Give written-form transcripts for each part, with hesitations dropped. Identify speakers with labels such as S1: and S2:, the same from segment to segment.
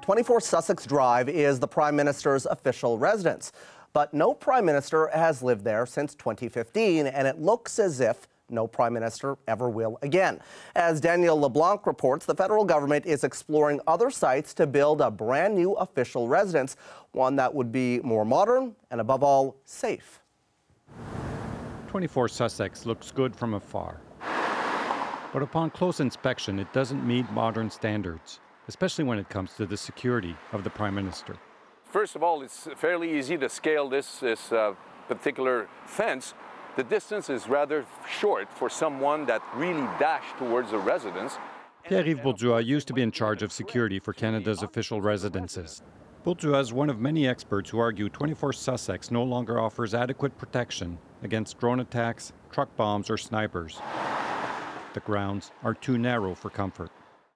S1: 24 Sussex Drive is the Prime Minister's official residence. But no Prime Minister has lived there since 2015, and it looks as if no Prime Minister ever will again. As Daniel LeBlanc reports, the federal government is exploring other sites to build a brand new official residence, one that would be more modern and, above all, safe.
S2: 24 Sussex looks good from afar. But upon close inspection, it doesn't meet modern standards, especially when it comes to the security of the Prime Minister.
S3: First of all, it's fairly easy to scale this particular fence. The distance is rather short for someone that really dashed towards the residence.
S2: Pierre-Yves Bourduas used to be in charge of security for Canada's official residences. Bourduas is one of many experts who argue 24 Sussex no longer offers adequate protection against drone attacks, truck bombs, or snipers. The grounds are too narrow for comfort.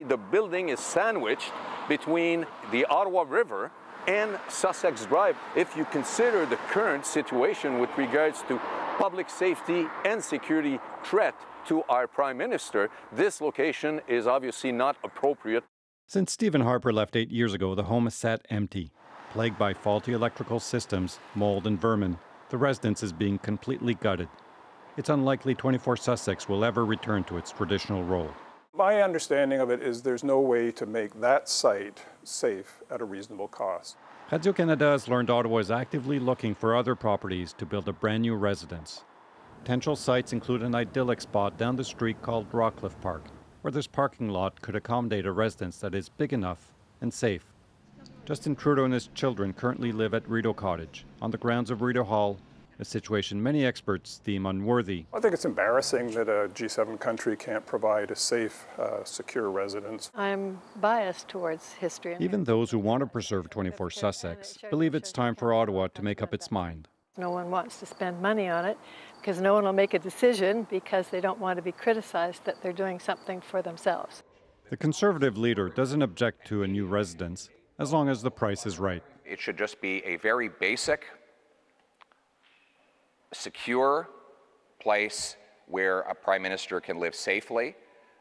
S3: The building is sandwiched between the Ottawa River and Sussex Drive. If you consider the current situation with regards to public safety and security threat to our Prime Minister, this location is obviously not appropriate.
S2: Since Stephen Harper left 8 years ago, the home is sat empty. Plagued by faulty electrical systems, mold and vermin, the residence is being completely gutted. It's unlikely 24 Sussex will ever return to its traditional role.
S4: My understanding of it is there's no way to make that site safe at a reasonable cost.
S2: Radio-Canada has learned Ottawa is actively looking for other properties to build a brand new residence. Potential sites include an idyllic spot down the street called Rockcliffe Park, where this parking lot could accommodate a residence that is big enough and safe. Justin Trudeau and his children currently live at Rideau Cottage, on the grounds of Rideau Hall, a situation many experts deem unworthy.
S4: I think it's embarrassing that a G7 country can't provide a safe, secure residence.
S5: I'm biased towards history.
S2: Even those who want to preserve 24 Sussex believe it's time for Ottawa to make up its mind.
S5: No one wants to spend money on it because no one will make a decision because they don't want to be criticized that they're doing something for themselves.
S2: The Conservative leader doesn't object to a new residence as long as the price is right.
S6: It should just be a very basic, secure place where a Prime Minister can live safely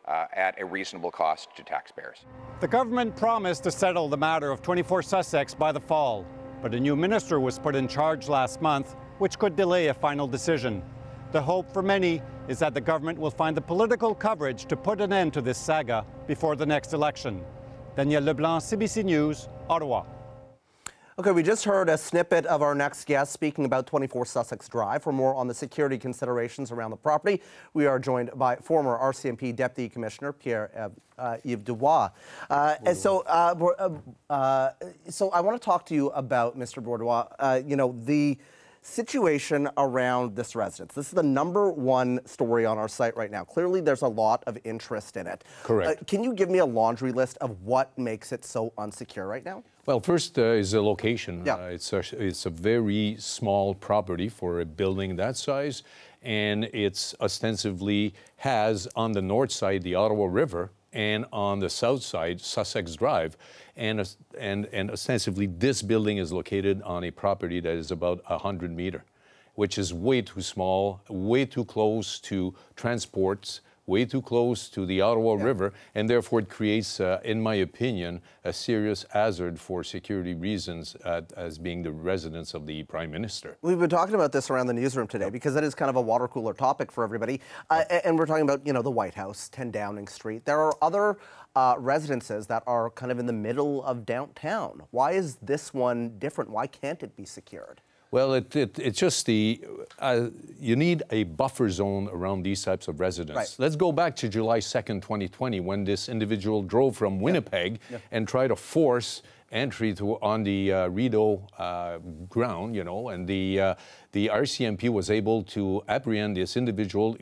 S6: at a reasonable cost to taxpayers.
S2: The government promised to settle the matter of 24 Sussex by the fall, but a new minister was put in charge last month, which could delay a final decision. The hope for many is that the government will find the political courage to put an end to this saga before the next election. Daniel Leblanc, CBC News, Ottawa.
S1: Okay, we just heard a snippet of our next guest speaking about 24 Sussex Drive. For more on the security considerations around the property, we are joined by former RCMP Deputy Commissioner Pierre-Yves Bourduas. So I want to talk to you about, Mr. Bourduas, the situation around this residence. This is the #1 story on our site right now. Clearly, there's a lot of interest in it.
S7: Correct.
S1: Can you give me a laundry list of what makes it so unsecure right now?
S7: Well, first is the location.
S1: Yeah.
S7: It's a very small property for a building that size, and it's ostensibly has on the north side the Ottawa River, and on the south side, Sussex Drive. And ostensibly, this building is located on a property that is about 100 meters, which is way too small, way too close to transports, way too close to the Ottawa River, and therefore it creates, in my opinion, a serious hazard for security reasons as being the residence of the Prime Minister.
S1: We've been talking about this around the newsroom today because that is kind of a water cooler topic for everybody. And we're talking about, the White House, 10 Downing Street. There are other residences that are kind of in the middle of downtown. Why is this one different? Why can't it be secured?
S7: Well, it's just you need a buffer zone around these types of residences.
S1: Right.
S7: Let's go back to July 2nd, 2020, when this individual drove from Winnipeg and tried to force entry on the Rideau ground, and the RCMP was able to apprehend this individual,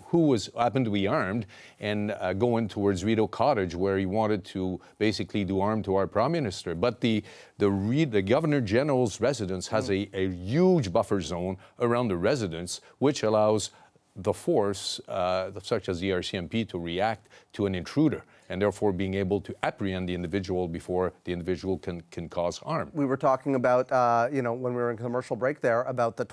S7: who happened to be armed, and going towards Rideau Cottage, where he wanted to basically do harm to our Prime Minister. But the Governor General's residence has a huge buffer zone around the residence, which allows the force, such as the RCMP, to react to an intruder, and therefore being able to apprehend the individual before the individual can cause harm.
S1: We were talking about, when we were in commercial break there, about the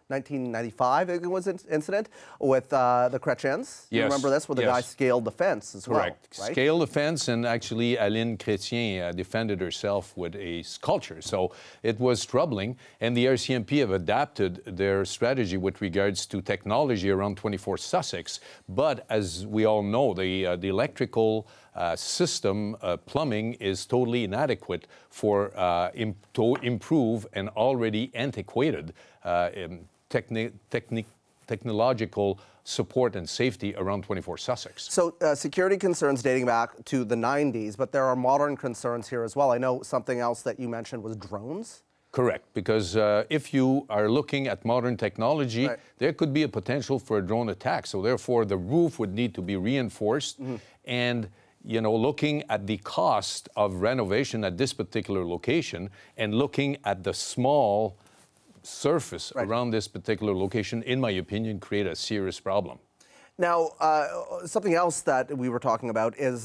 S1: 1995 it was incident with the Chrétiens. You remember this, where the guy scaled the fence as well,
S7: right? Scaled the fence, and actually Aline Chrétien defended herself with a sculpture. So it was troubling, and the RCMP have adapted their strategy with regards to technology around 24 Sussex. But as we all know, the electrical system, plumbing, is totally inadequate for to improve an already antiquated technological support and safety around 24 Sussex.
S1: So security concerns dating back to the 90s, but there are modern concerns here as well. I know something else that you mentioned was drones.
S7: Correct, because if you are looking at modern technology, there could be a potential for a drone attack. So therefore, the roof would need to be reinforced. And, you know, looking at the cost of renovation at this particular location and looking at the small surface around this particular location, in my opinion, create a serious problem.
S1: Now, something else that we were talking about is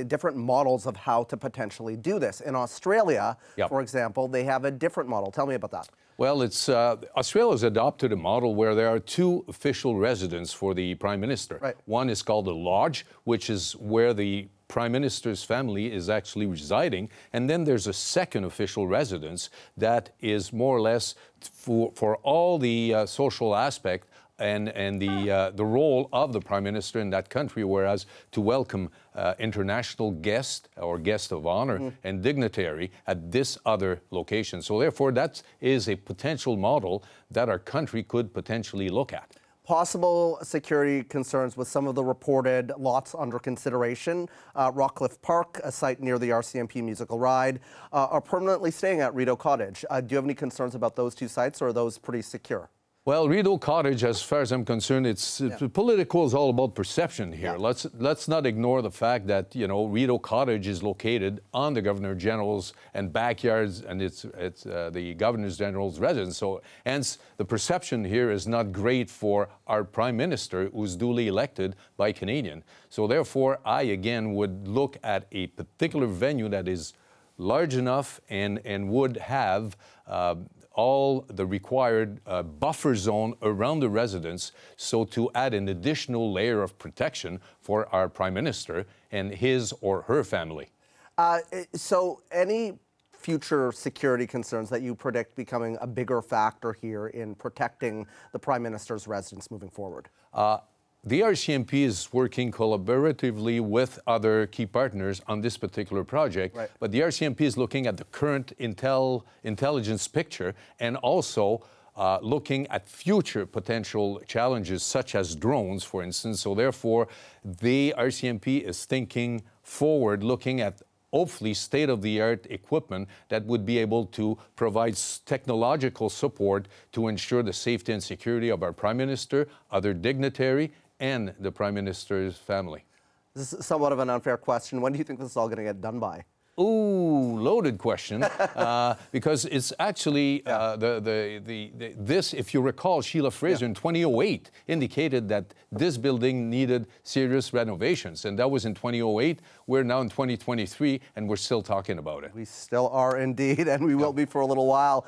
S1: different models of how to potentially do this. In Australia, for example, they have a different model. Tell me about that.
S7: Well, it's Australia's adopted a model where there are two official residences for the Prime Minister. One is called a lodge, which is where the Prime Minister's family is actually residing, and then there's a second official residence that is more or less for all the social aspect and the role of the Prime Minister in that country, whereas to welcome international guests or guest of honor and dignitary at this other location. So therefore, that is a potential model that our country could potentially look at.
S1: Possible security concerns with some of the reported lots under consideration. Rockcliffe Park, a site near the RCMP musical ride, are permanently staying at Rideau Cottage. Do you have any concerns about those two sites, or are those pretty secure?
S7: Well, Rideau Cottage, as far as I'm concerned, it's political is all about perception here. Let's not ignore the fact that, you know, Rideau Cottage is located on the Governor General's and backyards, and it's the Governor General's residence. So, hence, the perception here is not great for our Prime Minister, who's duly elected by Canadian. So, therefore, I again would look at a particular venue that is large enough and would have all the required buffer zone around the residence, so to add an additional layer of protection for our Prime Minister and his or her family.
S1: So any future security concerns that you predict becoming a bigger factor here in protecting the Prime Minister's residence moving forward?
S7: The RCMP is working collaboratively with other key partners on this particular project, but the RCMP is looking at the current intelligence picture and also looking at future potential challenges such as drones, for instance. So therefore, the RCMP is thinking forward, looking at hopefully state-of-the-art equipment that would be able to provide technological support to ensure the safety and security of our Prime Minister, other dignitary, and the Prime Minister's family.
S1: This is somewhat of an unfair question. When do you think this is all going to get done by?
S7: Ooh, loaded question, because it's actually this, if you recall, Sheila Fraser in 2008 indicated that this building needed serious renovations, and that was in 2008. We're now in 2023, and we're still talking about it.
S1: We still are indeed, and we will be for a little while.